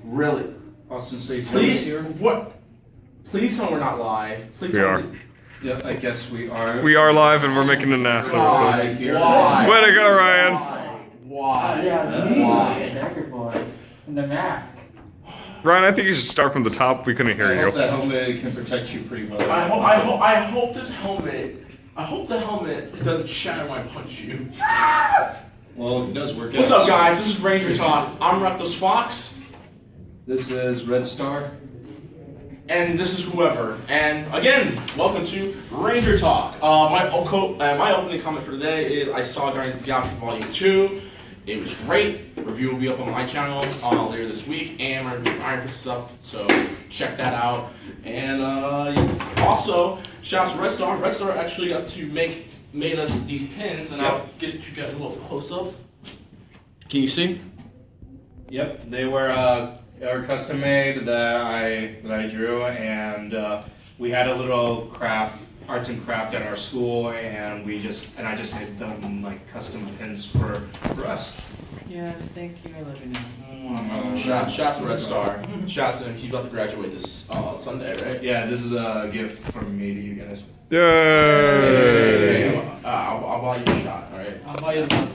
Really? Austin State Please, here. what? Please tell me we're not live. Please We tell are. me. Yeah, I guess we are. We are live and we're making an ass of ourselves. Why? Way to go, Ryan. Why? Yeah, Dagger Boy. And the mask. Ryan, I think you should start from the top. We couldn't I hear hope you. that helmet can protect you pretty well. I hope this helmet. I hope the helmet doesn't shatter when I punch you. Well, it does work. What's out. up, guys? This is Ranger Talk. I'm Reptos Fox, This is Red Star. and this is whoever. And again, welcome to Ranger Talk. My opening comment for today is I saw Guardians of the Galaxy Volume 2. It was great. The review will be up on my channel later this week, and my Iron Fist is up, so check that out. And also, shout out to Red Star. Red Star actually got to made us these pins, and I'll get you guys a little close up. Can you see? Yep, they were custom made that I drew, and we had a little arts and craft at our school, and I just made them like custom pins for us. Yes, thank you. I love you now. Shout out to Red Star. Shout out to him. He's about to graduate this Sunday, right? Yeah, this is a gift from me to you guys. Yay! I'll buy you a shot, alright? I'll buy you one.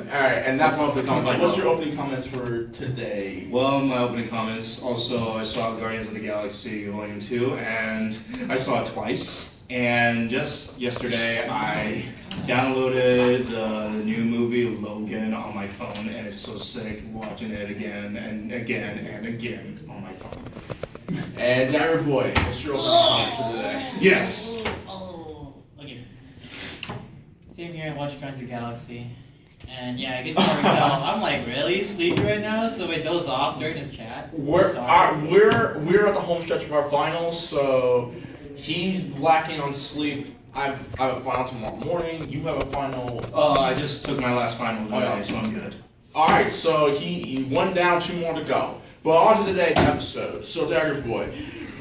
Alright, and that's my opening comments. What's your opening comments for today? Well, my opening comments. Also, I saw Guardians of the Galaxy Volume 2, and I saw it twice. And just yesterday, I downloaded the new movie Logan on my phone, and it's so sick watching it again and again and again on my phone. And Dagger Boy, what's your opening comment for today? Yes. Oh, okay. Same here, I watched Guardians of the Galaxy. And yeah, I get to myself. I'm like really sleepy right now, so it goes off during this chat. We're Sorry. at the home stretch of our finals, so he's lacking on sleep. I have a final tomorrow morning. You have a final. I just took my last final today, so I'm good. Alright, so he one down, two more to go. But on to today's episode. So Dagger Boy,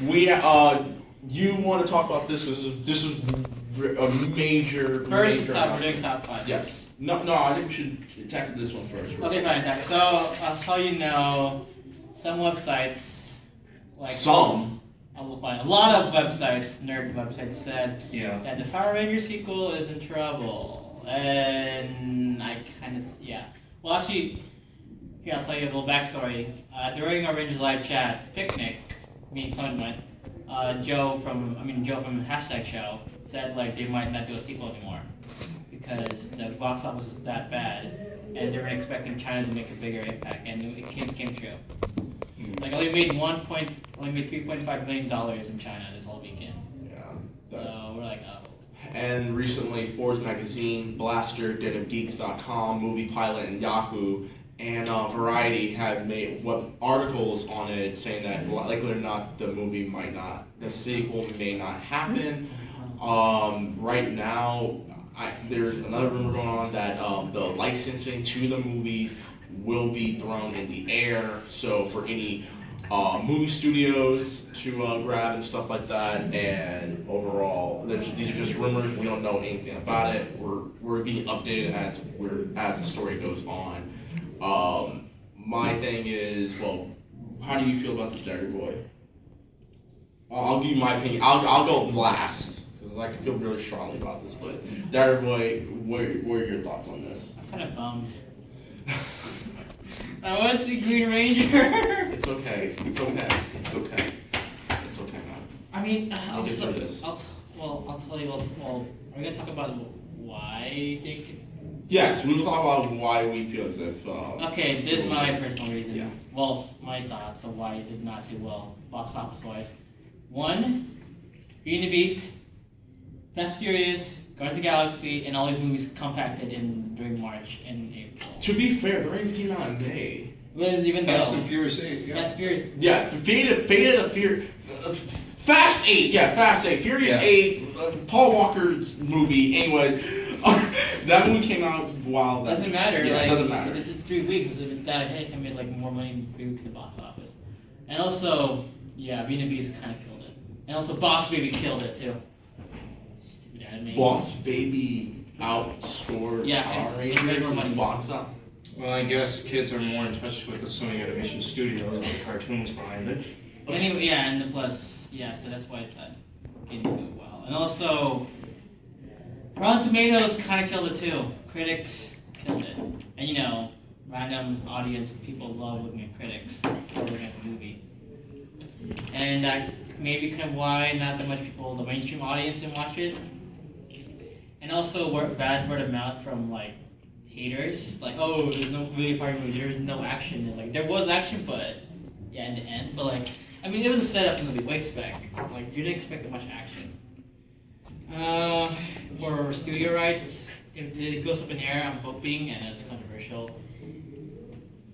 you want to talk about this? This is a major. First, major we're doing top 5. Yes. No, I think we should tackle this one first. Okay, fine. So, so you know, some websites, like Some. I will find a lot of websites, nerd websites, said Yeah. that the Power Ranger sequel is in trouble, and I kind of Well, actually, here I'll tell you a little backstory. During our Rangers live chat picnic, me and Clement went. Joe from Hashtag Show said like they might not do a sequel anymore because the box office was that bad, and they were expecting China to make a bigger impact, and it came true. Like only made $3.5 million in China this whole weekend. Yeah. So we're like, oh. And recently, Forbes magazine, Blaster, DeadofGeeks.com, Movie Pilot, and Yahoo, and Variety have made articles on it saying that likely or not the sequel may not happen. Right now, there's another rumor going on that the licensing to the movies will be thrown in the air. So for any movie studios to grab and stuff like that, and overall, these are just rumors. We don't know anything about it. We're being updated as the story goes on. My thing is, well, how do you feel about this, Dagger Boy? I'll give you my opinion. I'll go last because I feel really strongly about this. But Dagger Boy, what are your thoughts on this? I'm kind of bummed. I want to see Green Ranger. It's okay. It's okay. It's okay. It's okay, man. I mean, I'll get through this. I'll tell you. Well, are we gonna talk about why they could? Yes, we will talk about why we feel as if. Okay, this is my personal reason. Yeah. Well, my thoughts of why it did not do well box office wise. One, Beauty and the Beast, Fast and Furious, Guardians of the Galaxy, and all these movies compacted during March and April. To be fair, Guardians came out in May. Well, even Fast though and Furious 8. Fast and Furious. Yeah, Fate of Fear. Fast 8, yeah, Fast 8. Furious Yeah. 8, Paul Walker's movie. Anyways, that movie came out while that. Doesn't matter. Yeah, like, it doesn't matter. This is 3 weeks. If it's that hit, can make like more money in 3 weeks at the box office. And also, yeah, Beauty and the Beast kind of killed it. And also, Boss Baby killed it too. Stupid anime. Boss Baby outscored Yeah, Power and Rangers made more in money. the box office. Well, I guess kids are more in touch with the Sony Animation Studio and the cartoons behind it. Anyway, yeah, and the plus, yeah, so that's why I thought it didn't do well. And also, Rotten Tomatoes kind of killed it too. Critics killed it. And you know, random audience people love looking at critics or looking at the movie. And that may be kind of why not that much people, the mainstream audience, didn't watch it. And also, bad word of mouth from like haters, like, oh, there's no really part of the movie, there's no action. And like, there was action, but yeah, in the end, but like, I mean, it was a setup movie. What expect? Like, you didn't expect that much action. For studio rights, if it goes up in the air, I'm hoping, and it's controversial,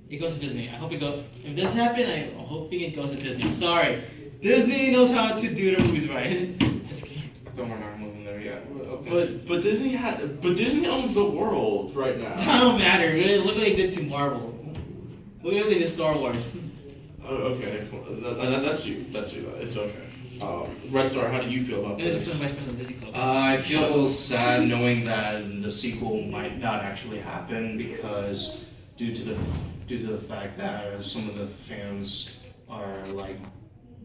it goes to Disney. I hope it goes. If this happens, I'm hoping it goes to Disney. I'm sorry, Disney knows how to do the movies right. Just kidding. Then we're not moving there yet. Okay. But Disney owns the world right now. That don't matter. Really, look what they did to Marvel. Look what they did to Star Wars. Oh, okay, well, that's you. It's okay. Red Star, how do you feel about It is this? because Vice President Disney Club. I feel sad knowing that the sequel might not actually happen because due to the fact that some of the fans are like,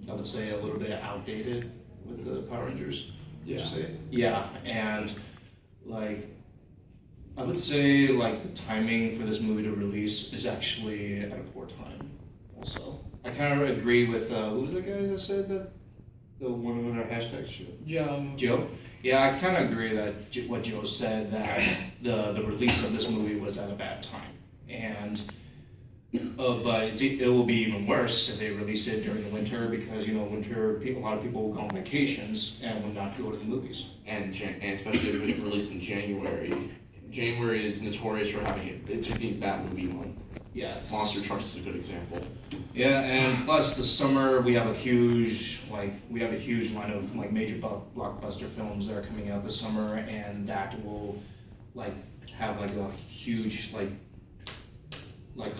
I would say, a little bit outdated with the Power Rangers. Yeah. Yeah, and like I would say like the timing for this movie to release is actually at a poor time. Also, I kind of agree with who was the guy that said that the one of our hashtags Joe. Yeah, I kind of agree that what Joe said, that the release of this movie was at a bad time, and but it will be even worse if they release it during the winter because winter a lot of people will go on vacations and will not go to the movies. And especially if it's released in January. January is notorious for having it just being bad movie month. Yeah, Monster Trucks is a good example. Yeah, and plus the summer we have a huge line of like major blockbuster films that are coming out this summer, and that will like have like a huge like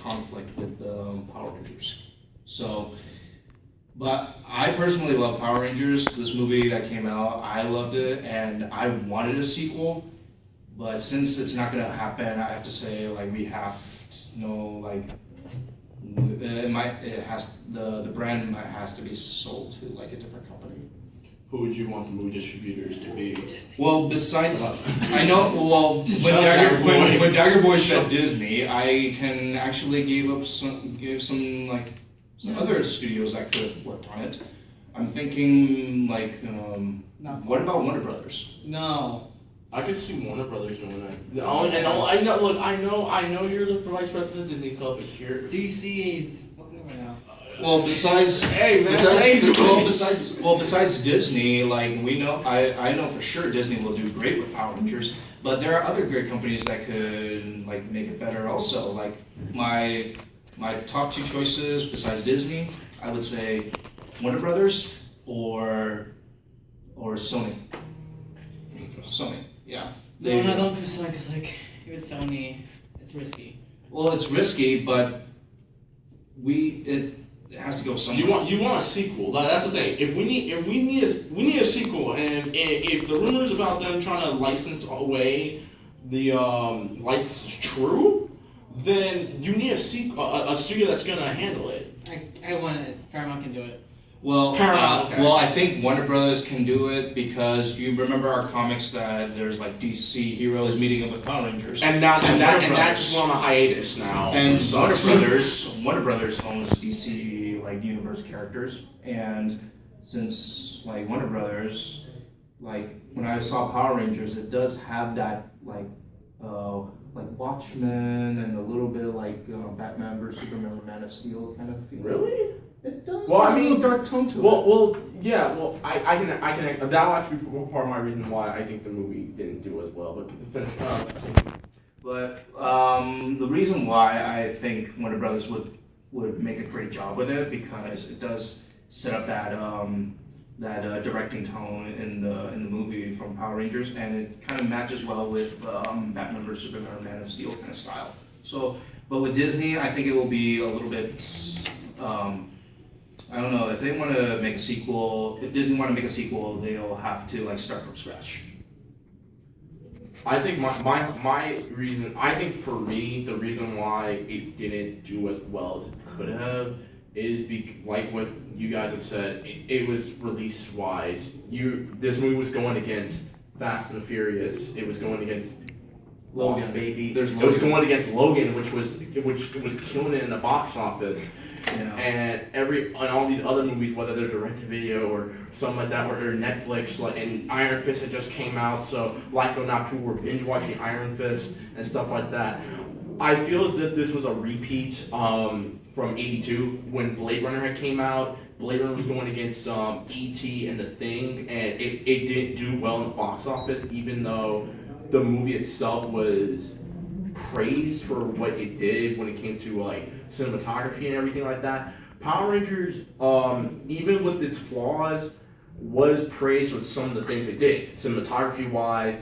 conflict with Power Rangers. So, but I personally love Power Rangers. This movie that came out, I loved it, and I wanted a sequel. But since it's not gonna happen, I have to say like we have the brand has to be sold to like a different company. Who would you want the movie distributors to be? Well, besides, I know. Well, when Dagger Boy said Disney, I can actually give some other studios that could have worked on it. I'm thinking like, what about Warner Brothers? No. I could see Warner Brothers doing that. I know you're the vice president of Disney Club, but here. DC. Right now. Well, besides Disney, like we know, I know for sure Disney will do great with Power Rangers, but there are other great companies that could like make it better also. Like my top two choices besides Disney, I would say Warner Brothers or Sony. Sony, yeah. No, don't do Sony, because like if it's Sony, it's risky. Well, it's risky, but it has to go somewhere. You want a sequel? That's the thing. If we need a sequel, and if the rumors about them trying to license away the license is true, then you need a sequel, a studio that's gonna handle it. I want it. Paramount can do it. Well, Paramount, okay. well, I think Warner Brothers can do it because you remember our comics that there's like DC heroes meeting up with Power Rangers, And that just went on a hiatus now. and Sucks. Warner Brothers owns DC like universe characters, and since like Warner Brothers, like when I saw Power Rangers, it does have that like Watchmen and a little bit like Batman vs Superman or Man of Steel kind of feel. Really? It does. Well, have I a mean, little dark tone to it. Well, yeah. Well, I can. That'll actually be part of my reason why I think the movie didn't do as well. But finish. But the reason why I think Warner Brothers would make a great job with it because it does set up that directing tone in the movie from Power Rangers, and it kind of matches well with Batman vs Superman or Man of Steel kind of style. So, but with Disney, I think it will be a little bit. I don't know if they want to make a sequel. If Disney want to make a sequel, they'll have to like start from scratch. I think my reason, I think for me, the reason why it didn't do as well as it could have is like what you guys have said, it was release wise. This movie was going against Fast and the Furious. It was going against Logan. Lost Baby. There's It was Logan. going against Logan, which was killing it in the box office. Yeah. And all these other movies, whether they're direct to video or something like that, or they're Netflix, like, and Iron Fist had just came out, so like or not, people were binge watching Iron Fist and stuff like that. I feel as if this was a repeat from '82 when Blade Runner had came out. Blade Runner was going against E.T. and The Thing, and it didn't do well in the box office, even though the movie itself was praised for what it did when it came to like cinematography and everything like that. Power Rangers, even with its flaws, was praised with some of the things they did, cinematography wise,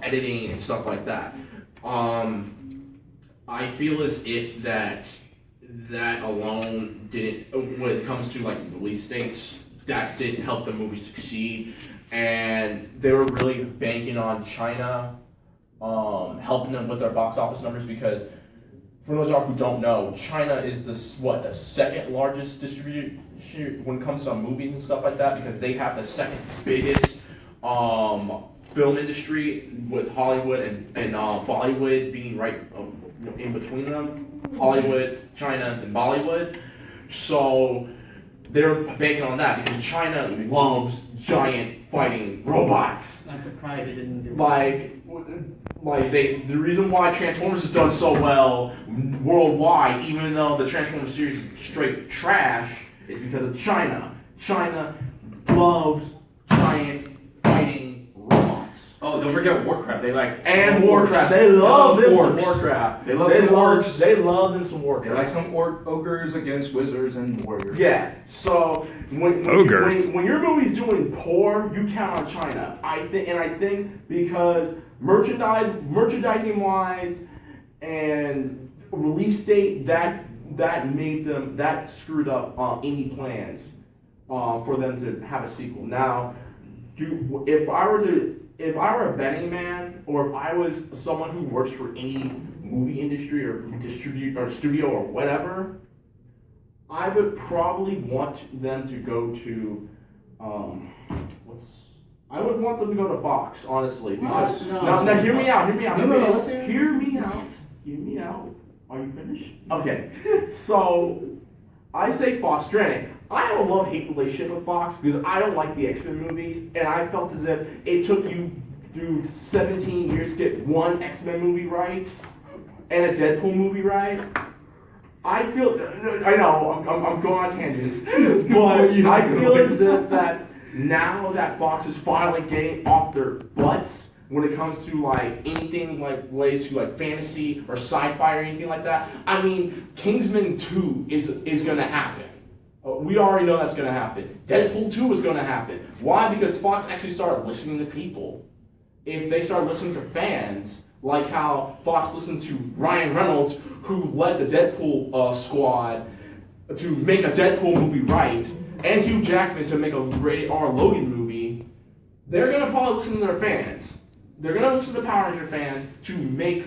editing and stuff like that. I feel as if that alone didn't, when it comes to like release dates, that didn't help the movie succeed, and they were really banking on China helping them with their box office numbers, because for those of you who don't know, China is the second largest distributor when it comes to movies and stuff like that, because they have the second biggest film industry, with Hollywood and Bollywood being right in between them. Hollywood, China, and Bollywood. So they're banking on that because China loves giant fighting robots. I'm surprised it didn't do The reason why Transformers has done so well worldwide, even though the Transformers series is straight trash, is because of China. China loves giant fighting robots. Oh, don't forget Warcraft. They like Warcraft. They love them some orcs. Warcraft. They love some orcs. They love them some They Warcraft. like some ogres against wizards and warriors. Yeah. So when Ogres. when your movie's doing poor, you count on China. I think because merchandising wise and release date, that screwed up any plans for them to have a sequel. Now, if I were a betting man, or if I was someone who works for any movie industry or studio or whatever, I would probably want them to go to I would want them to go to Fox, honestly, because No. now hear me out. No, let's hear it. Hear me out. Are you finished? Okay. So I say Fox. Granted, I have a love-hate relationship with Fox because I don't like the X-Men movies, and I felt as if it took you through 17 years to get one X-Men movie right and a Deadpool movie right. I know, I'm going on tangents, but I feel as if that now that Fox is finally getting off their butts when it comes to like anything like related to like fantasy or sci-fi or anything like that. I mean, Kingsman 2 is gonna happen. We already know that's gonna happen. Deadpool 2 is gonna happen. Why? Because Fox actually started listening to people. If they start listening to fans, like how Fox listened to Ryan Reynolds, who led the Deadpool squad to make a Deadpool movie right, and Hugh Jackman to make a rated R Logan movie, they're gonna probably listen to their fans. They're gonna listen to Power Ranger fans to make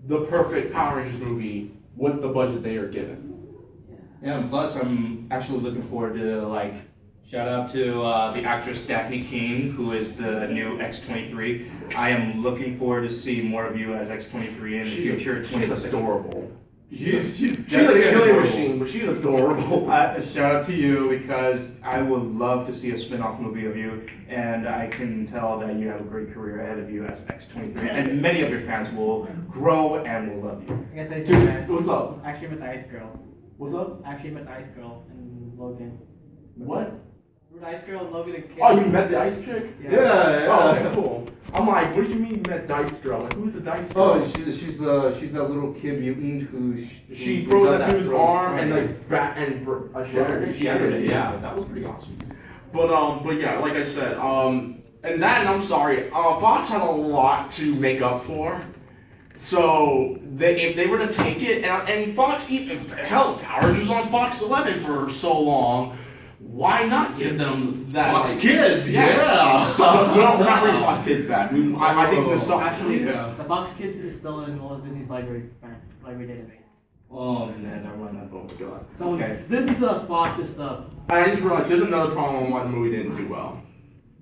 the perfect Power Rangers movie with the budget they are given. Yeah, and plus I'm actually looking forward to shout out to the actress Daphne King, who is the new X-23. I am looking forward to see more of you as X-23 in the future. She's adorable. She's a killing machine, but she's adorable. Shout out to you, because I would love to see a spin-off movie of you, and I can tell that you have a great career ahead of you as X-23, and many of your fans will grow and will love you. I gotta say, Dude, what's up? Actually met the Ice Girl. What's up? Actually met the Ice Girl in Logan. What? Remember the Ice Girl in Logan? Oh, you met the ice chick? Yeah. Oh, okay, cool. I'm like, what do you mean you met Dice Girl? Like, who's the Dice Girl? Oh, she's that little kid mutant who She froze that dude's arm and shattered it. Shattered it. Yeah, that was pretty awesome. But yeah, like I said, and I'm sorry, Fox had a lot to make up for. So if they were to take it, and Fox, hell, Power Rangers was on Fox 11 for so long, why not give them that? Fox like, Kids, yes. yeah. We're not bringing Fox Kids back. I think this stuff Actually, Yeah. the Fox Kids is still in Walt Disney's library database. Oh man, I run that. Oh my god. So Okay. Disney stuff, Fox is stuff. I just realized there's another problem on why the movie didn't do well.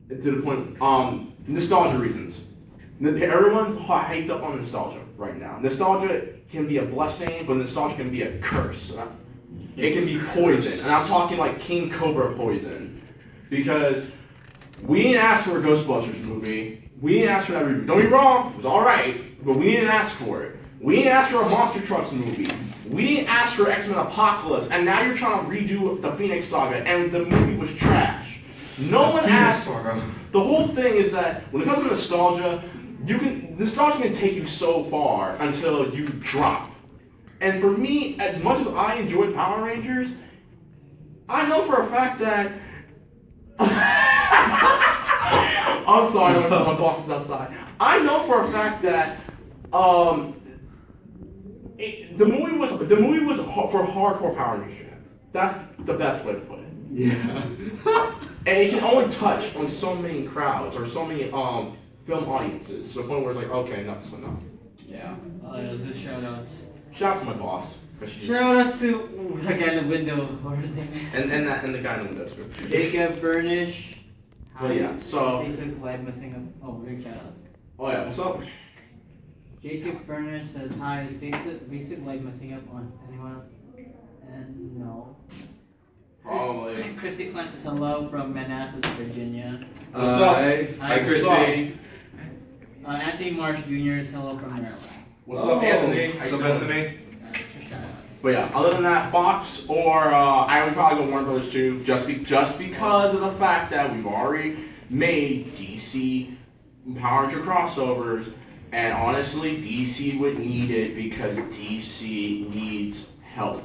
To the point, nostalgia reasons. Everyone's hyped up on nostalgia right now. Nostalgia can be a blessing, but nostalgia can be a curse. It can be poison, and I'm talking like King Cobra poison. Because we didn't ask for a Ghostbusters movie. We didn't ask for that reboot. Don't get me wrong, it was alright, but we didn't ask for it. We didn't ask for a Monster Trucks movie. We didn't ask for X-Men Apocalypse, and now you're trying to redo the Phoenix Saga, and the movie was trash. No one asked. The whole thing is that when it comes to nostalgia, nostalgia can take you so far until you drop. And for me, as much as I enjoy Power Rangers, I know for a fact that. I'm sorry, my boss is outside. I know for a fact that the movie was for hardcore Power Rangers fans. That's the best way to put it. Yeah. And it can only touch on so many crowds or so many film audiences to the point where it's like, okay, enough's enough. Yeah. Just shout outs. Shout out to my boss. Shout outs to the guy in the window. What his name is? And the guy in the window too. Jacob Burnish. Oh yeah. So. Facebook Live missing up. Oh, big shout out. Oh yeah. What's up? Jacob Burnish says hi. Is Facebook Live messing up on anyone else? And no. Probably. Christy Clint says hello from Manassas, Virginia. What's up? Hi, Christy. Anthony Marsh Jr. is hello from Maryland. What's up, Anthony? What's up, Anthony? But yeah, other than that, Fox or I would probably go Warner Brothers too, just because of the fact that we've already made DC Power Ranger crossovers, and honestly, DC would need it because DC needs help.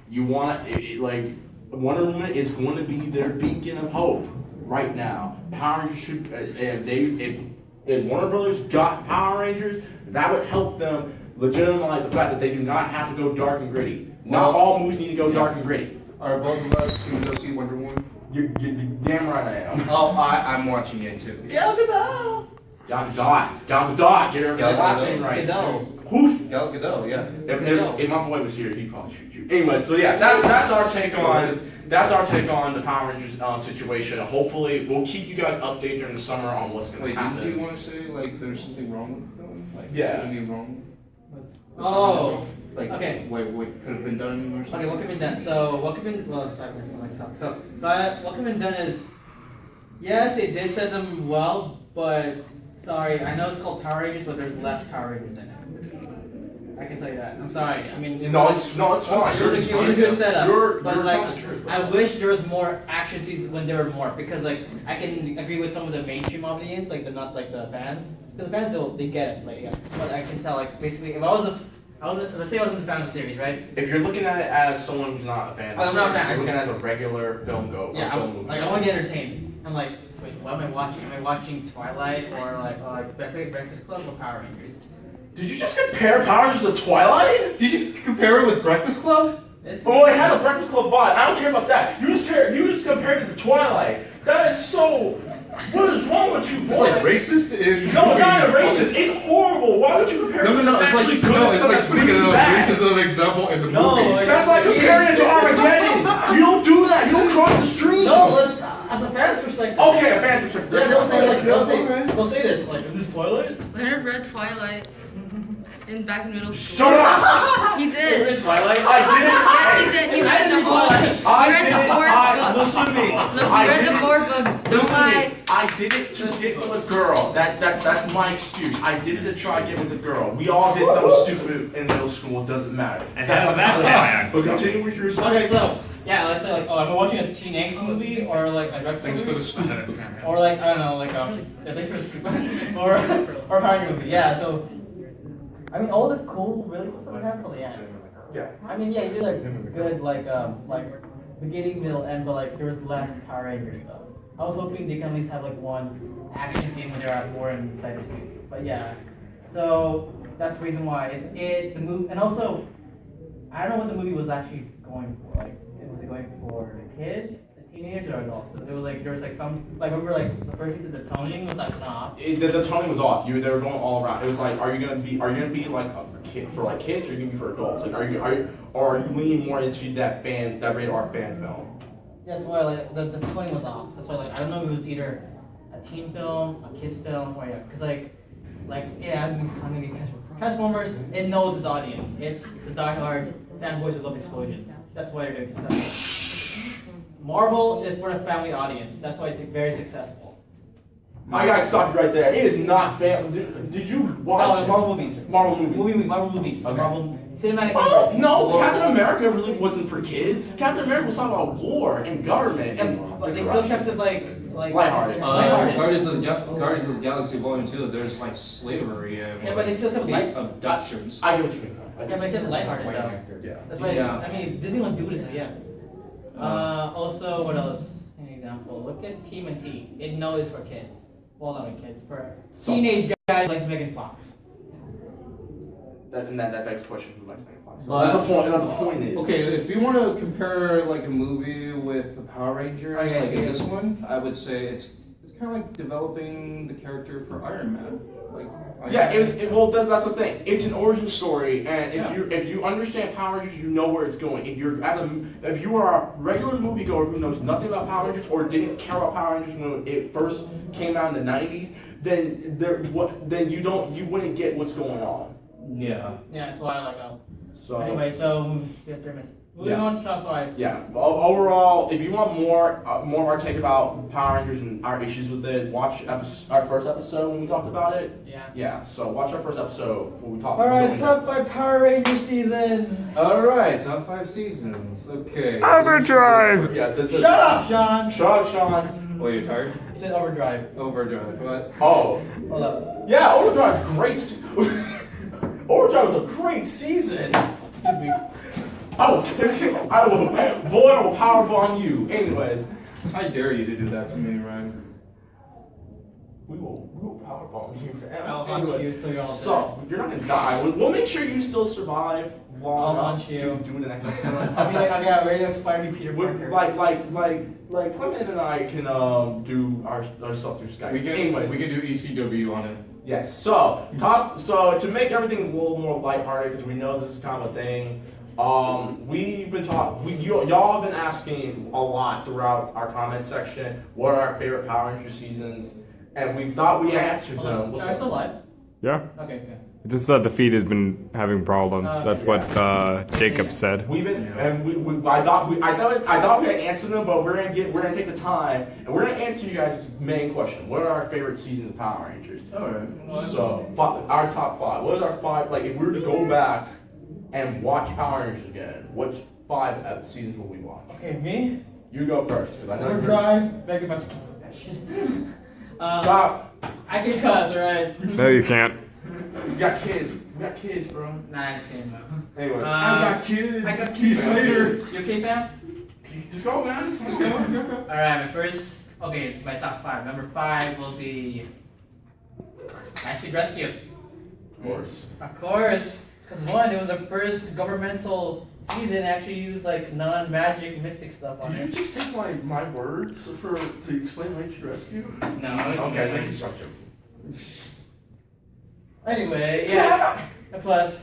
You want like Wonder Woman is going to be their beacon of hope right now. Power Rangers should if Warner Brothers got Power Rangers, that would help them legitimize the fact that they do not have to go dark and gritty. Not all movies need to go dark and gritty. Are both of us going to go see Wonder Woman? You're damn right I am. Oh, I'm watching it too. Gal Gadot. Gal Gadot. Get her last name right. Who? Gal Gadot, yeah. If my boy was here, he'd probably shoot you. Anyway, so yeah, that's our take on the Power Rangers situation. Hopefully, we'll keep you guys updated during the summer on what's going to happen. Did you want to say like there's something wrong with the film? Like, Yeah. Something wrong? Oh, Like, okay. what could have been done or something? Okay, what could be done? So, what could be well, 5 minutes, like stuff. So, but what could be done is, yes, it did set them well, but sorry, I know it's called Power Rangers, but there's less Power Rangers in it. I can tell you that. I'm sorry. I mean, It's fine. It was a good setup. You're But like, telling the truth. I wish there was more action scenes when there were more, because like I can agree with some of the mainstream audience, like the not like the fans, because the fans they get it, like yeah. But I can tell like basically if let's say I wasn't a fan of the series, right? If you're looking at it as someone who's not a fan, I'm not a fan. You're looking at it as a regular film Yeah, film movie. I want to get entertained. I'm like, wait, what am I watching? Am I watching Twilight or like Breakfast Club or Power Rangers? Did you just compare Power Rangers to Twilight? Did you compare it with Breakfast Club? Oh, it had a Breakfast Club vibe. I don't care about that. You just compared it to Twilight. That is so. What is wrong with you, boy? It's like racist in. No, it's not even racist. It's horrible. Why would you compare No, something it's actually like good to it's something like that's putting really a bad? racism example in the No, movie. like- That's like comparing it to Armageddon. You don't do that. You don't cross the street. No, let's as a fan's perspective. Okay, a fan's perspective. Yeah, they'll say like they'll say this like, is this Twilight? Leonard read Twilight back in middle school. Shut up! He did. Twilight? I didn't. Yes, he did. He read the whole. He read the four books. Listen to me. Look, he read the four books. Don't Listen to me. lie. I did it to get with a girl. That's my excuse. I did it to try to get with a girl. We all did something stupid in middle school. It doesn't matter. And that's that. But continue with your story. Okay, so yeah, let's say like, oh, am I watching a teen angst movie or like a drug Thanks for movie? the Or like I don't know, like yeah, thanks for the scoop. or Power Ranger movie. Yeah, so I mean all the cool, really cool stuff happened till the end. Yeah. I mean, yeah, you did like good like beginning, middle, end, but like there was less Power Ranger stuff. I was hoping they can at least have like one action scene when they're at war in Cyber City. But yeah, so that's the reason why the movie, and also I don't know what the movie was actually going for. Like, was it going for the kids, the teenagers, are adults. It was like there was like some like remember like the first season the toning was like nah. The toning was off. They were going all around. It was like, are you gonna be like a kid for like kids, or are you gonna be for adults? Like, are you leaning more into that rated R fan film? That's why like the toning was off. That's why like I don't know if it was either a teen film, a kids film, or yeah, because like yeah, I'm gonna get Transformers. It knows its audience. It's the diehard fanboys who love explosions. That's why they're successful. Marvel is for the family audience. That's why it's very successful. I gotta stop you right there. It is not fan. Did you watch? No, Marvel movies. Marvel movies. Marvel movies. Okay. Marvel cinematic Oh, universe. no, Captain America really wasn't for kids. Captain America was talking about war and government. And, But they still kept it like lighthearted. lighthearted. Guardians of the Galaxy Volume 2, there's like slavery and Yeah, but they still kept light. abductions. I get what you mean. Yeah, but they kept it lighthearted though. Yeah. That's why. Yeah. I mean, Disney won't do this, so yeah. Also, what else? An example. Look at TMNT. It knows it's for kids. Well, not kids, for teenage guys like Megan Fox. That begs the question who likes Megan Fox. Well, That's the point. That's the point. Is. Okay, if you want to compare like a movie with the Power Rangers, Okay, like in yeah. this one, I would say it's kind of like developing the character for Iron Man. Like Yeah, that's the thing. It's an origin story, and if you understand Power Rangers, you know where it's going. If you are a regular moviegoer who knows nothing about Power Rangers or didn't care about Power Rangers when it first came out in the '90s, then you wouldn't get what's going on. Yeah. Yeah, that's why I like So Anyway, so we have 3 minutes. Moving on to top 5. yeah. Overall, if you want more of our take about Power Rangers and our issues with it, watch our first episode when we talked about it. Yeah. Yeah. So watch our first episode when we talked. Alright, top 5 Power Ranger seasons. All right, top 5 seasons. Okay. Overdrive! Yeah. Shut up, Sean! Shut up, Sean. Oh, you're tired? It's an overdrive. Overdrive. What? Oh. Hold up. Yeah, Overdrive's great. Overdrive was a great season. Excuse me. I will powerbomb you. Anyways, I dare you to do that to me, Ryan. we will powerbomb you. I'll hunt you till you're all So you're not gonna die. We'll make sure you still survive long I'll enough hunt you. to do the next episode. I'll be like, I got ready to expire me, Peter Parker. Like Clement and I can do our stuff through Skype. We can do ECW on it. Yes. So to make everything a little more lighthearted, because we know this is kind of a thing. We've been y'all have been asking a lot throughout our comment section what are our favorite Power Rangers seasons, and we thought we answered them. Are I still live? Yeah. Okay, good. Just that the feed has been having problems. Okay. That's what Jacob said. We've been, and I thought we had answered them, but we're gonna take the time and we're gonna answer you guys' main question. What are our favorite seasons of Power Rangers? Alright. So our top 5. What is our 5? Like if we were to go back and watch Power Rangers again, which 5 seasons will we watch? Okay, me? You go first, 'cause I know you're- Overdrive. Mega Man. Stop. I can cuss, alright? No, you can't. You got kids. You got kids, bro. Nah, I can't. Anyways, I got kids. I got kids later. You okay, fam? Just go, man. Just go. Alright, my first. Okay, my top 5. Number 5 will be High Speed Rescue. Of course. Of course. Because one, it was the first governmental season to actually use like non-magic mystic stuff on Did you it. just take my words to explain Lacey Rescue? No, it's Okay, thank you, Structure. Anyway, yeah. And plus,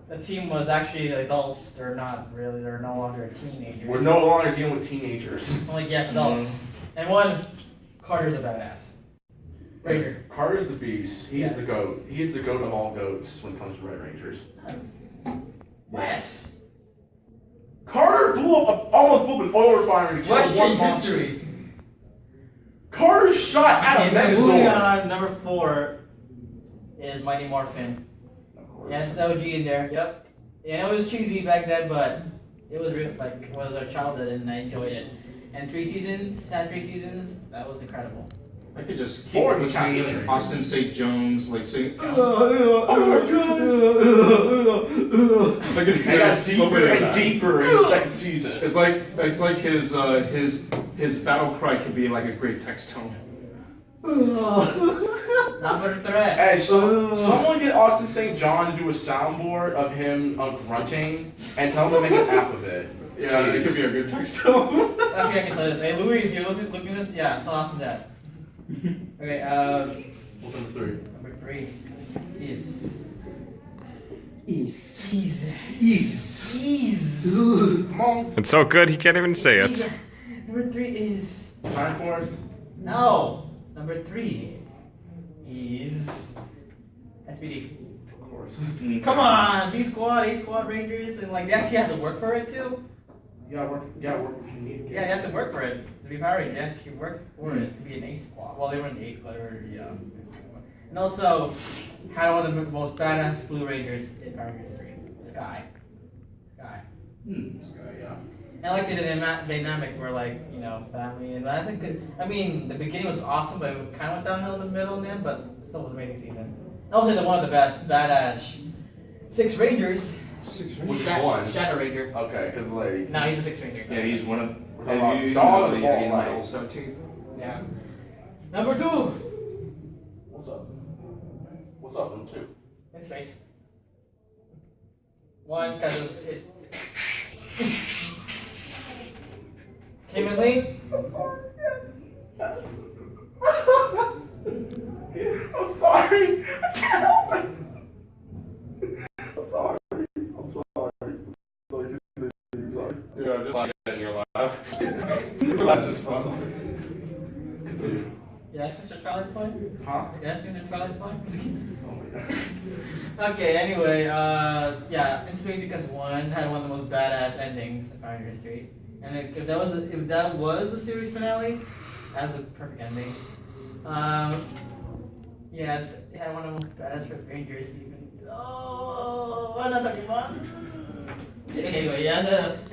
the team was actually adults. They're no longer teenagers. We're no longer dealing with teenagers. Like, yes, adults. And one, Carter's a badass. Ranger. Carter's the beast. He Yeah. is the goat. He is the goat of all goats when it comes to Red Rangers. Yes. Carter almost blew up an oil refinery to kill Let's one change monster. history. Carter shot at a Okay, then moving Megazord. on, number 4 is Mighty Morphin. Yeah, it's OG in there. Yep. Yeah, it was cheesy back then, but it was real, like it was our childhood, and I enjoyed it. And 3 seasons, that was incredible. I could just keep Four listening to Italian Austin St. Jones like sing. Oh I could It hear got so deeper many of and that. deeper in the second season. It's like his battle cry could be like a great text tone. Number 3. Hey, so someone get Austin St. John to do a soundboard of him grunting and tell him to make an app of it. Yeah, it could be a good text though. Actually, I can tell you this. Hey, Luis, you're looking at this? Yeah, tell Austin that. Okay, What's number 3? number 3 is. East. Come on. It's so good he can't even say it. Number 3 is. Time Force. No! Number 3 is. SPD. Of course. Come on! B Squad, A Squad Rangers, and like they actually have to work for it too. You gotta work what you need. Yeah, you have to work for it. To be Power Ranger, you have to work for it to be an A Squad. Well, they were an A Squad, they were, yeah. And also, had one of the most badass Blue Rangers in Power Rangers 3. Sky. Yeah. And I like the dynamic where, like, you know, family, and I think, I mean, the beginning was awesome, but it kind of went downhill in the middle and end, but still was an amazing season. And also, the one of the best badass 6 Rangers. Which one? Shadow Ranger. Okay, because like. No, he's a 6 Ranger. Yeah, he's one of. We're talking Have you about Dawn know of the All Light. All 17? Yeah. Number 2. What's up? What's up, number 2? In space. 1, because it. Kim and Lee? I'm sorry. Yes. I'm sorry. I can't help it. I'm sorry. I'm sorry. Sorry. Dude, I'm just laughing at your laugh. That's just fun. Continue. Yeah, that's Mr. Charlie point? Huh? Yeah, that's Mr. Charlie point? Oh my god. Okay, anyway, yeah, In Space because 1 had one of the most badass endings in Power Rangers history. And if that was the series finale, that was a perfect ending. Yes, it had one of the most badass Red Rangers even. Oh, I'm not talking about. Anyway, yeah,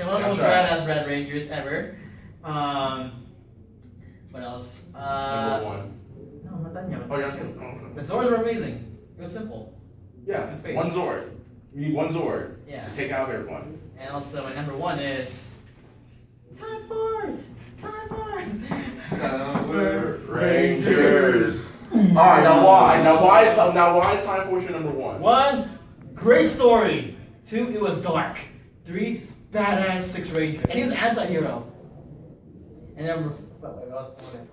one of the most badass Red Rangers ever. What else? Number 1. No, I'm not done yet. Oh, you're not. The Zords were amazing. It was simple. Yeah, In space. one Zord. You need one Zord. Yeah. To take out everyone. And also, my number 1 is Time Force. Time Force. Power Rangers. Alright, now why is Time Force your number 1? 1, great story. 2, it was dark. 3, badass 6 Ranger. And he was an anti-hero. And number.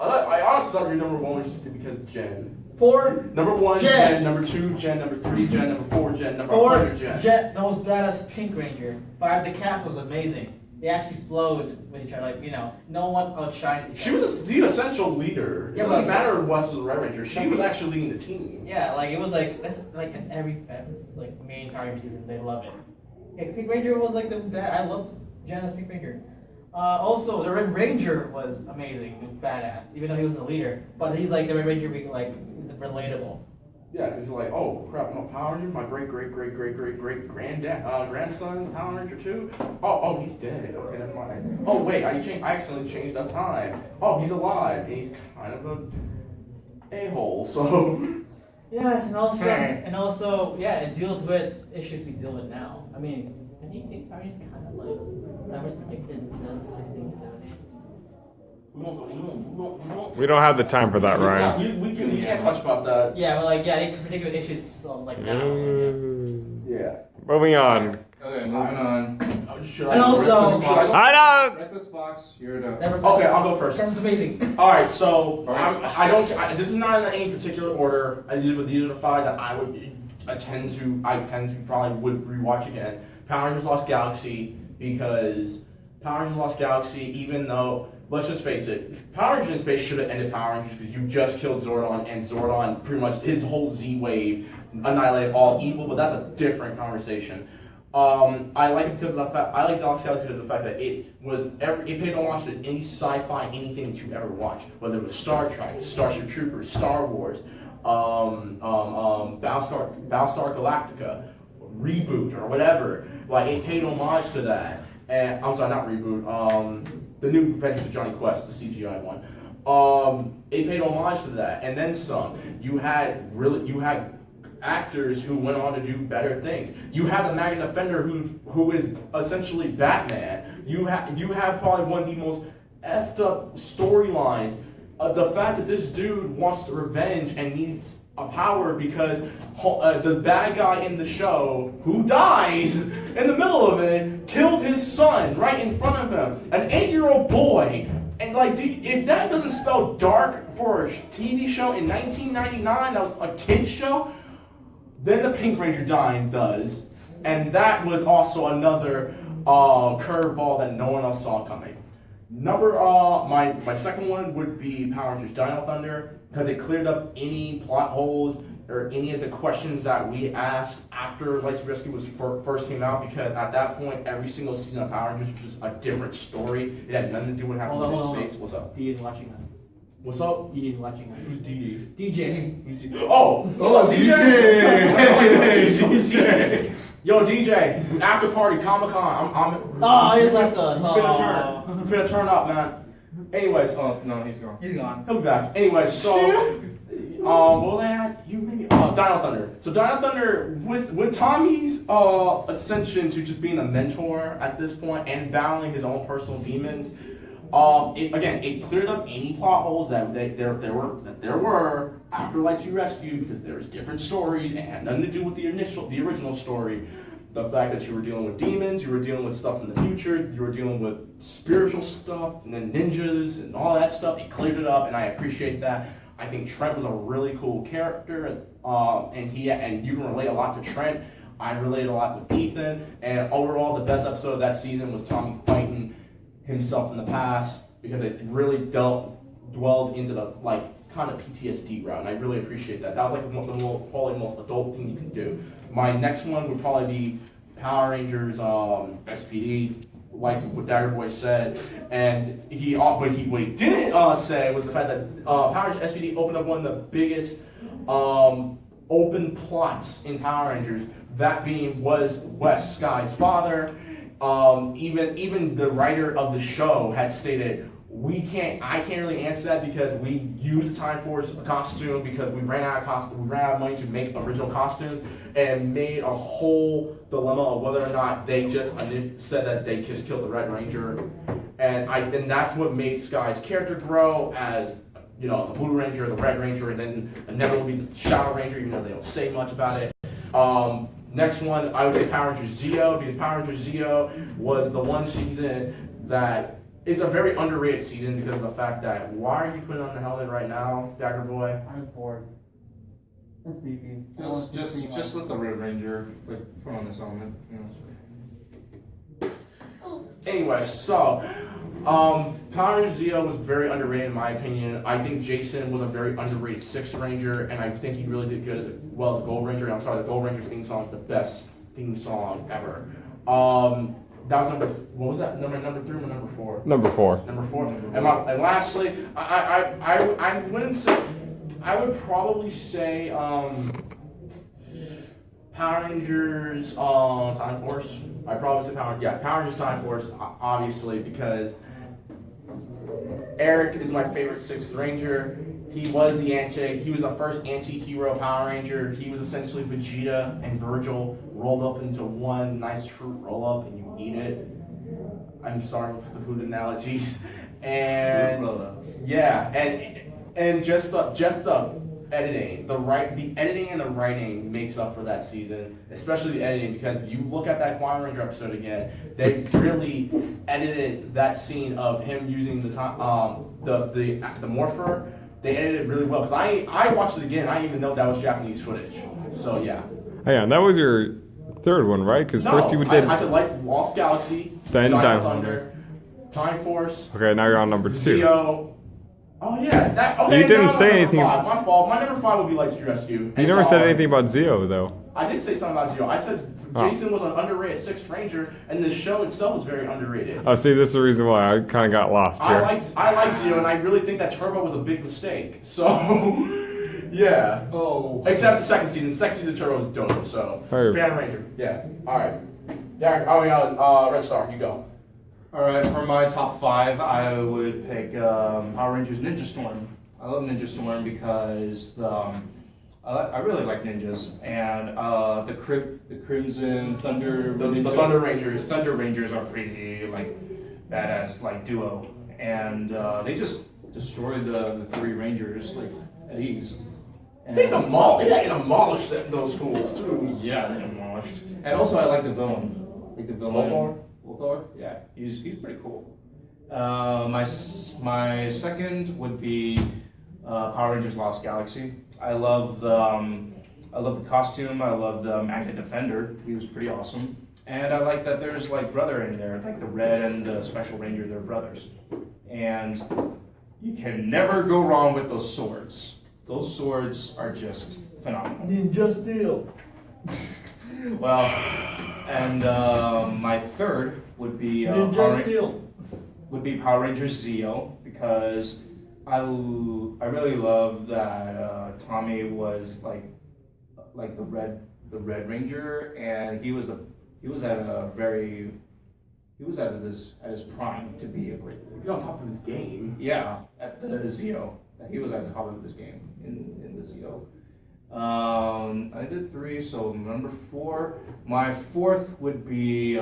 I honestly thought your number 1 was just because Jen. 4, Number 1, Jen. Jen. Number 2, Jen. Number 3, Jen. Number 4, Jen. Number 4, 5, Jen. Jet, the most badass Pink Ranger. 5, the cast was amazing. They actually flowed with each other, like, you know, no one outshined each She other. was the essential leader. It Yeah, doesn't but- matter what was the Red Ranger. She was actually leading the team. Yeah, like, it was like, that's every, it's like, main Power Ranger season, they love it. Yeah, Pink Ranger was like the bad, I love Jen as Pink Ranger. Also, the Red Ranger was amazing and badass, even though he wasn't the leader. But he's like, the Red Ranger, like, he's relatable. Yeah, because like, oh crap, I'm a Power Ranger. My great grandson Power Ranger too. Oh, he's dead. Okay, never mind. Oh wait, I accidentally changed up time. Oh, he's alive, and he's kind of a hole. So. Yes, and also, yeah, it deals with issues we deal with now. I mean, I think Power Rangers kind of like that was predicted in the 16 to 17. We don't have the time for that, Ryan. We can't touch about that. Yeah, but like, yeah, they predicted issues so like now. Yeah. Moving on. Okay, moving on. Should And also- I know. Reckless Fox, you're done. Never Okay, I'll go first. Sounds amazing. All right, so Alright. this is not in any particular order. These are the 5 that I tend to probably would rewatch again. Power Rangers Lost Galaxy, because Power Rangers Lost Galaxy, even though, let's just face it, Power Rangers in Space should have ended Power Rangers because you just killed Zordon, and Zordon pretty much his whole Z-Wave annihilated all evil, but that's a different conversation. I like it because of the fact, I like Lost Galaxy because of the fact that it paid homage to any sci-fi, anything that you ever watched, whether it was Star Trek, Starship Troopers, Star Wars, Battlestar Galactica, Reboot, or whatever. Like, it paid homage to that. And I'm sorry, not Reboot. The new Adventures of Johnny Quest, the CGI one. It paid homage to that, and then some. You had actors who went on to do better things. You have the Magnet Defender who is essentially Batman. You have probably one of the most effed up storylines. The fact that this dude wants revenge and needs a power because the bad guy in the show who dies in the middle of it, killed his son right in front of him, an 8-year-old boy. And like, if that doesn't spell dark for a TV show in 1999, that was a kids show, then the Pink Ranger dying does. And that was also another curveball that no one else saw coming. My second one would be Power Rangers Dino Thunder, because it cleared up any plot holes or any of the questions that we asked after Lightspeed Rescue was first came out, because at that point every single season of Power Rangers was just a different story. It had nothing to do with what happened in space. What's up? D is watching us. What's up? D is watching us. Who's DD? DJ. Oh, what's up, DJ? DJ. Yo, DJ, after party, Comic-Con. Oh, he left us. You finna turn up, man. Anyways, Oh, no, he's gone. He's gone. he'll be back. Anyways, so, what was I at? You maybe, Dino Thunder. So Dino Thunder, with Tommy's ascension to just being a mentor at this point and battling his own personal demons, it cleared up any plot holes that there were after Lightspeed Rescue, because there's different stories and had nothing to do with the original story. The fact that you were dealing with demons, you were dealing with stuff in the future, you were dealing with spiritual stuff, and then ninjas and all that stuff, it cleared it up, and I appreciate that. I think Trent was a really cool character, and you can relate a lot to Trent. I related a lot with Ethan, and overall, the best episode of that season was Tommy fighting himself in the past, because it really dwelled into the kind of PTSD route, and I really appreciate that. That was probably the most adult thing you can do. My next one would probably be Power Rangers SPD, like what Dagger Boy said, and what he didn't say was the fact that Power Rangers SPD opened up one of the biggest open plots in Power Rangers. That was West Sky's father. Even the writer of the show had stated, I can't really answer that because we used Time Force costume because we ran out of money to make original costumes, and made a whole dilemma of whether or not they just said that they just killed the Red Ranger, and that's what made Sky's character grow as, you know, the Blue Ranger, the Red Ranger, and then inevitably the Shadow Ranger, even though they don't say much about it. Next one, I would say Power Rangers Zeo, because Power Rangers Zeo was the one season that it's a very underrated season because of the fact that, why are you putting on the helmet right now, Dagger Boy? I'm bored. That's sleepy. Just let the Red Ranger put on this helmet. You know. Anyway, so Power Rangers Zeo was very underrated in my opinion. I think Jason was a very underrated Sixth Ranger, and I think he really did good as well as a Gold Ranger. I'm sorry, the Gold Ranger theme song is the best theme song ever. That was what was that? Number 3 or number 4? Number 4. Number 4. And lastly, I wouldn't say, I would probably say Power Rangers Time Force. I'd probably say Power Rangers Time Force, obviously, because Eric is my favorite Sixth Ranger. He was the first anti-hero Power Ranger. He was essentially Vegeta and Virgil rolled up into one nice fruit roll-up, and you eat it. I'm sorry for the food analogies. And yeah, and just the editing, the editing and the writing makes up for that season, especially the editing, because if you look at that Power Ranger episode again, they really edited that scene of him using the morpher. They edited it really well, because I watched it again. I didn't even know that was Japanese footage. So yeah. Hang on, that was your third one, right? Because first you did. I said Lost Galaxy, then Dino Thunder, Time Force. Okay, now you're on number 2. Zeo. Oh yeah, that. Okay, You didn't say anything. 5. My fault. My number 5 would be Lightspeed Rescue. You never said anything about Zeo, though. I did say something about Zeo. I said Jason was an underrated Sixth Ranger, and the show itself was very underrated. Oh, see, this is the reason why I kind of got lost here. I like Zeo, and I really think that Turbo was a big mistake. So, yeah. Oh. Except the second season. The second season of Turbo was dope. So, Hey. Phantom Ranger. Yeah. All right. Derek. Oh yeah. Red Star. You go. Alright, for my top 5, I would pick Power Rangers Ninja Storm. I love Ninja Storm because I really like ninjas, and the Crimson Thunder The Thunder Rangers. Thunder Rangers are pretty badass duo, and they just destroyed the 3 Rangers at ease. And They demolished those fools too. Yeah, they demolished. And also I like the villain. like the villain. Lothar? Lothar? Yeah, he's pretty cool. My second would be Power Rangers Lost Galaxy. I love the costume. I love the Magnet Defender. He was pretty awesome. And I like that there's like brother in there, like the Red and the Special Ranger, they're brothers. And you can never go wrong with those swords. Those swords are just phenomenal. Ninja Steel. Well, and my third would be Steel. would be Power Rangers Zeo, because I really love that Tommy was like the Red Ranger, and he was at his prime to be a great. He's on top of his game. Yeah, at the Zeo. He was at the top of his game in the Zeo. I did 3, so number 4. My fourth would be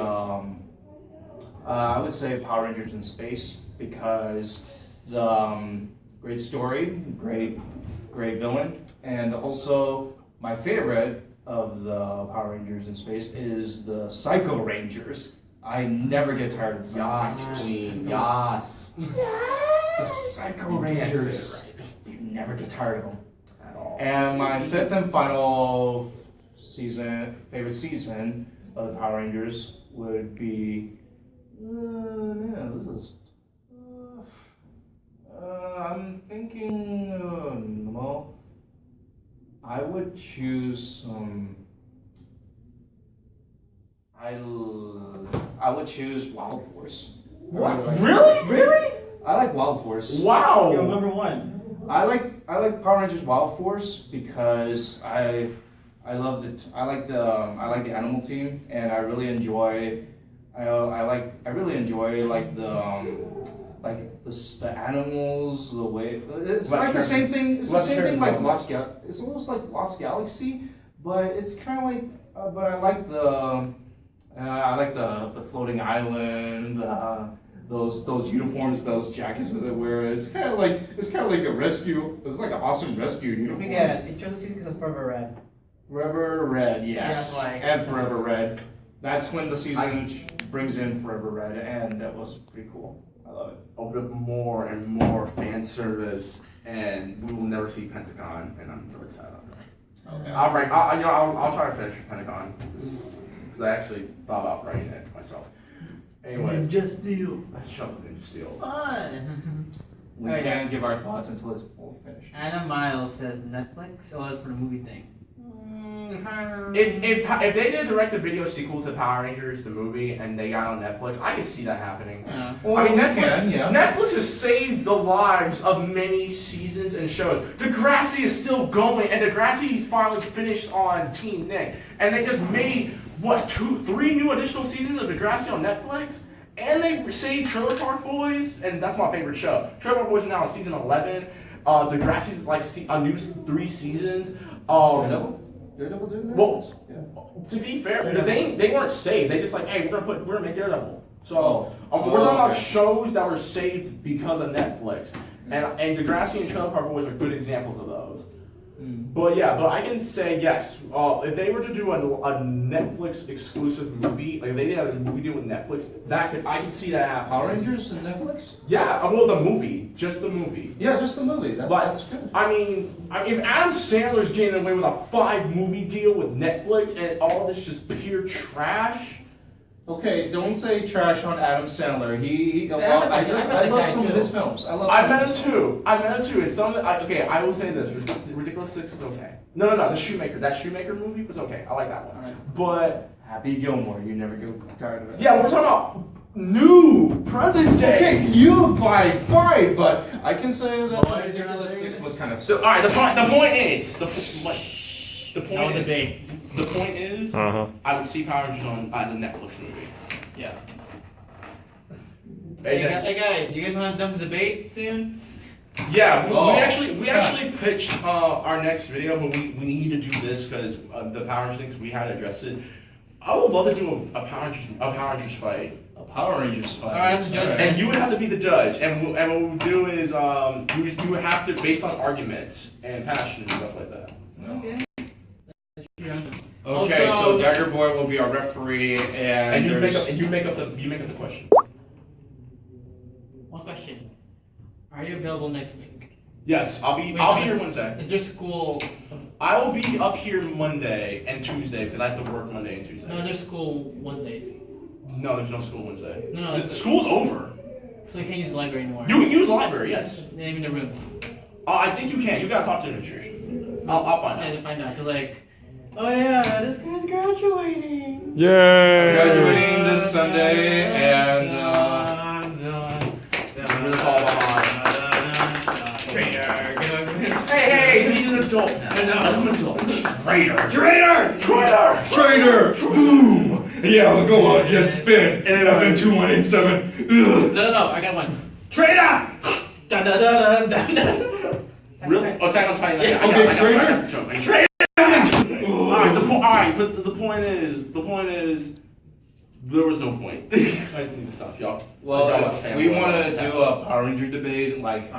I would say Power Rangers in Space, because the great story, great villain, and also my favorite of the Power Rangers in Space is the Psycho Rangers. I never get tired of the Psycho Yas, Rangers. queen. Yas. The Psycho Rangers. You never get tired of them. At all. And my fifth and final favorite season of the Power Rangers would be. I'm thinking. Well, I would choose some. I would choose Wild Force. What? Really? Really? I like Wild Force. Wow. Yo, number 1. I like Power Rangers Wild Force because I like the animal team, and I really enjoy the animals, the way it's like the same thing. It's the same thing like It's almost like Lost Galaxy, but it's kind of like. But I like the floating island. Those uniforms, those jackets that they wear. It's kind of like a rescue. It's like an awesome rescue uniform. Yes, he chose the season because of Forever Red. Forever Red, yes, Yeah, that's why. and Forever Red. That's when the season brings in Forever Red, and that was pretty cool. I love it. Open up more and more fan service, and we will never see Pentagon, and I'm really sad about that. Okay. I'll try to finish Pentagon because I actually thought about writing it myself. Anyway, Ninja Steel. shut up, Ninja Steel. Fun. We Alright, can't give our thoughts until it's fully finished. Anna Miles says Netflix. Oh, that's for the movie thing. If they did a direct-to-video sequel to Power Rangers, the movie, and they got on Netflix, I could see that happening. Yeah. I mean, yeah. Netflix has saved the lives of many seasons and shows. Degrassi is still going, and Degrassi's finally finished on Team Nick, and they just made what 3 new additional seasons of Degrassi on Netflix, and they saved Trailer Park Boys, and that's my favorite show. Trailer Park Boys is now on season 11. Degrassi's like a new 3 seasons. Daredevil did Well, yeah. to be fair, they weren't saved. They just like, hey, we're gonna make Daredevil. So we're talking about shows that were saved because of Netflix, and Degrassi and Trailer Park Boys are good examples of those. But I can say yes. If they were to do a Netflix exclusive movie, like if they did a movie deal with Netflix, I can see that happening. Power Rangers and Netflix? Yeah, well, the movie, just the movie. Yeah, just the movie. That's good. I mean, if Adam Sandler's getting away with a 5-movie deal with Netflix and all this just pure trash. Okay, don't say trash on Adam Sandler. I I love some of his films. I met him too. It's something. I will say this: Ridiculous 6 was okay. No, the Shoemaker. That Shoemaker movie was okay. I like that one. Alright. But Happy Gilmore. You never get tired of it. yeah, we're talking about new present day. Okay, you fine, but I can say that Why is there not Ridiculous a 6 was kind of. So, all right. The point is The point is, I would see Power Rangers as a Netflix movie. Yeah. Hey, Hey guys, you guys want to dump the debate soon? yeah, we actually pitched our next video, but we need to do this because the Power Rangers things we had to address it. I would love to do a Power Rangers fight. A Power Rangers fight. Alright, I'm the judge. And you would have to be the judge, and what we'll do is you would have to based on arguments and passion and stuff like that. Okay. Okay, Also- so Dagger Boy will be our referee, And and you there's- make up the question. One question. Are you available next week? Yes, I'll be here Wednesday. Is there school? I will be up here Monday and Tuesday because I have to work Monday and Tuesday. No, is there school Wednesdays? No, there's no school Wednesday. No, The school's over. So you can't use the library anymore. You can use the library, yes. Name the rooms. I think you can. You gotta talk to the administration. I'll find I had out. to find out, cause like, oh yeah, this guy's graduating. Yay! graduating this Sunday, and We're all behind. Hey, he's an adult now. I'm an adult. Traitor! Boom! Yeah, we'll go on against Finn. FN 2187. No, I got one. Traitor! Dun, dun, dun, dun, dun. Really? Oh, Attack on Titan. Yeah, Okay, traitor. Alright, but the point is, there was no point. I just need to stop, y'all. Well, Y'all if we want to do a Power Ranger debate, like,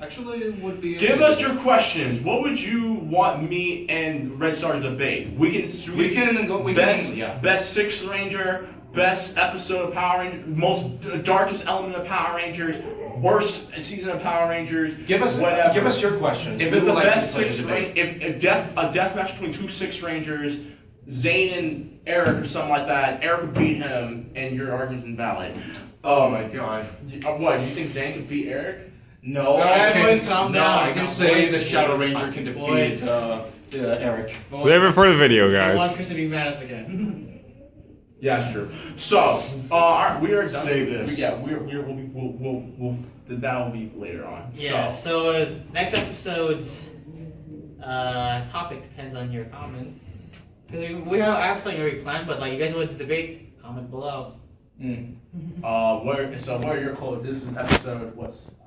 actually it would be. Give us your questions. What would you want me and Red Star to debate? We can go. Best Sixth Ranger, best episode of Power Rangers, most darkest element of Power Rangers, worst season of Power Rangers. Give us your questions. If We it's would the like to best play a Sixth debate. Ranger, if a death match between two Sixth Rangers, Zane and Eric or something like that, Eric would beat him, and your argument's invalid. Oh my god. What? Do you think Zane could beat Eric? No, Alright, I boys, calm can. down. I can Calm, say boys. the Shadow Ranger can Boys. defeat Eric. Save it for the video, I want guys. Chris to be mad at us again. Yeah, it's true. So, alright, we are done. Save this. That will be later on. Yeah. So, So next episode's topic depends on your comments. Cause we have actually already planned, but like you guys want to debate, comment below. what are your closing? This is episode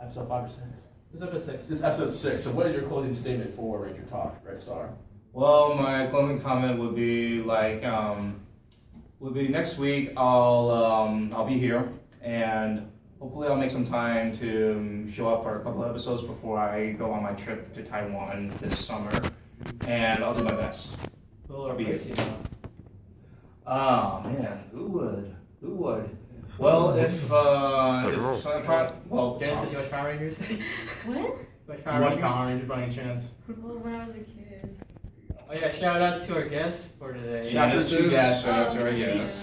episode 5 or 6? This is episode 6. This is episode 6. So, what is your closing statement for Ranger Talk, Red Star? Well, my closing comment would be like, would be next week. I'll be here, and hopefully I'll make some time to show up for a couple of episodes before I go on my trip to Taiwan this summer, and I'll do my best. We'll I'll be replace here. you now. Oh man, who would? Well, if well, Genesis, you watch Power Rangers? What? Watch You Power watch Rangers? Power Rangers by any chance? Well, when I was a kid. Oh yeah, shout out to our guests for today. Shout out to you guys. Shout out to our guests.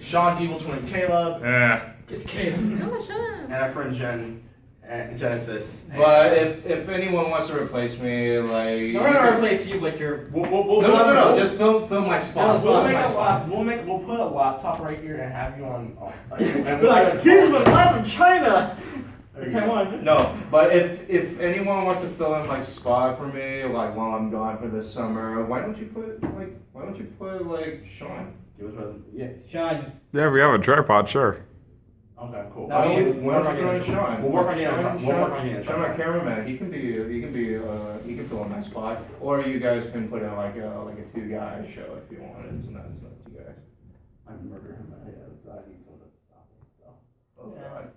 Sean's evil twin Caleb, Yeah. It's Caleb. No, shut up. and our friend Genesis. But if anyone wants to replace me, like We're gonna replace you, but you're. no, just film my spot. We'll put a laptop right here and have you on. And here's my life in China. There you go. Taiwan. No, but if anyone wants to fill in my spot for me, like while I'm gone for this summer, why don't you put Sean? Give us a- Yeah. Sean. Yeah, we have a tripod, sure. Okay, cool. No, why don't you join Sean? We'll work on getting Sean, Sean. We'll work on getting Sean, our Sean. cameraman. He can fill in my spot, or you guys can put in like a 2-guy show if you wanted. It's not 2 guys. I murder him. I need someone to stop him. So. Oh god.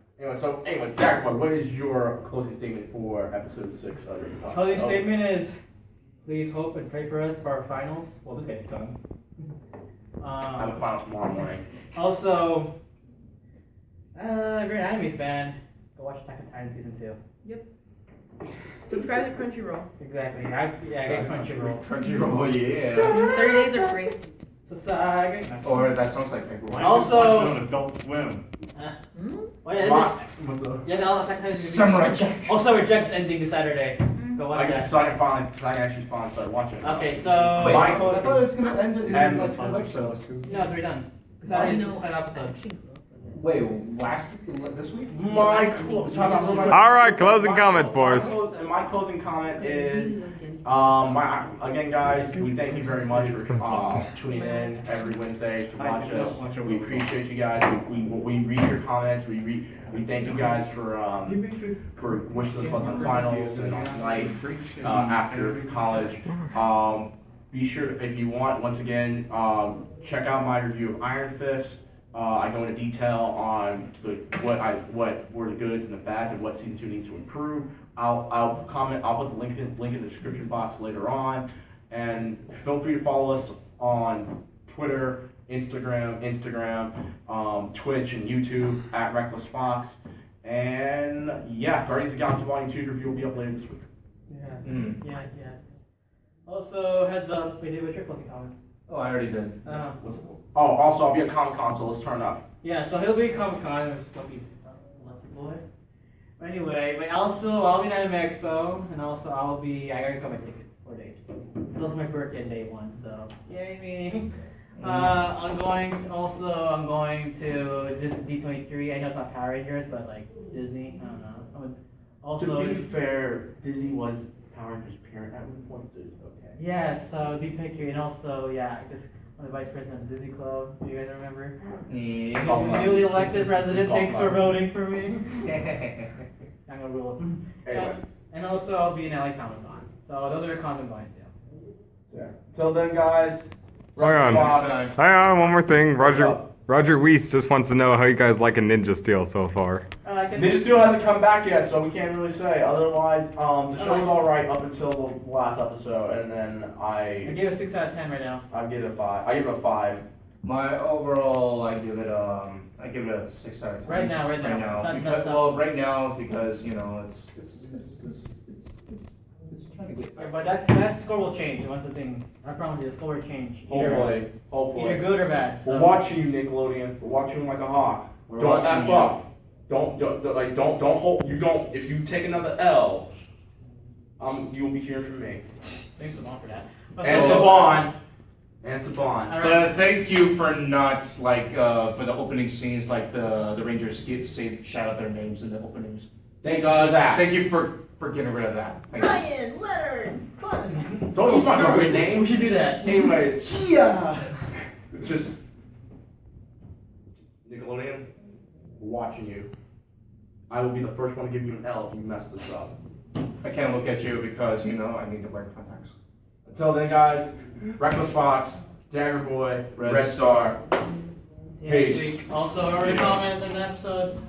Anyway, Jack, what is your closing statement for episode 6 of Ranger Talk? Closing statement is, please hope and pray for us for our finals. Well, this guy's done. I have a final tomorrow morning. Also, if you're an anime fan, go watch Attack on Titan season 2. Yep. Subscribe to Crunchyroll. Exactly. I get Crunchyroll. Crunchyroll, yeah. 30 days are free. So I get. Or that sounds like everyone. Also, Adult Swim. Hmm? yeah, no, Attack on Titan is Samurai Jack. Also, Reject's ending this Saturday. Go watch that. So I can actually finally start watching. Okay, so. Wait, My I thought it was gonna end in And- like 12 episodes. No, it's already done. Oh, Saturday, no. an episode. Wait, this week? All right, closing comments, boys. My closing comment is, again, guys, we thank you very much for tuning in every Wednesday to watch us. We appreciate you guys. We read your comments. We thank you guys for wishing us luck on the finals and on life after college. Be sure, if you want, once again, check out my review of Iron Fist. I go into detail on what were the goods and the bads and what season 2 needs to improve. I'll put the link in the description box later on. And feel free to follow us on Twitter, Instagram, Twitch, and YouTube at Reckless Fox. And yeah, Guardians of the Galaxy Volume 2's review will be up later this week. Yeah. Also, heads up, we did with your closing comments. Oh, I already did. Oh, also, I'll be at Comic Con, so let's turn up. Yeah, so he'll be at Comic Con, which is gonna be lucky boy. But anyway, but also I'll be at Anime Expo, and also I already got my ticket, 4 days. It's also my birthday on day 1, so yay me. I'm going to D23. I know it's not Power Rangers, but like Disney. I don't know. Also, To be fair, Disney was Power Rangers' parent at one point, so it's okay. yeah, so D23, and also yeah, I guess I'm the vice president of Disney Club. Do you guys remember? Newly elected president. Thanks for voting for me. I'm gonna rule. Anyway. And also I'll be in LA Comic Con. So those are the cons I'm going to. Yeah. Till then, guys. Hang on, one more thing. Roger Weiss just wants to know how you guys like a Ninja Steel so far. Ninja Steel hasn't come back yet, so we can't really say. Otherwise, the show was alright up until the last episode, and then I gave it a 6 out of 10 right now. I give it a 5. I give it a 5. My overall, I give it a 6 out of 10. Right now. Right now because you know it's trying to get. But that score will change. That's the thing. I promise you, the score will change. Hopefully. Either good or bad. We're watching you, Nickelodeon. We're watching you like a hawk. We're Don't watching F you. up. Don't hold. You don't. If you take another L, you'll be hearing from me. Thanks so much for that. And Saban. But thank you for not for the opening scenes, like the Rangers shout out their names in the openings. Thank God for that. Thank you for getting rid of that. Thank you. Ryan, Leonard, fun. Don't use my great name. We should do that. Anyways, yeah. Just Nickelodeon, we're watching you. I will be the first one to give you an L if you mess this up. I can't look at you because you know I need to wear contacts. Until then, guys, Reckless Fox, Dagger Boy, Red Star. Yeah, Peace. Also, remember to comment on the episode.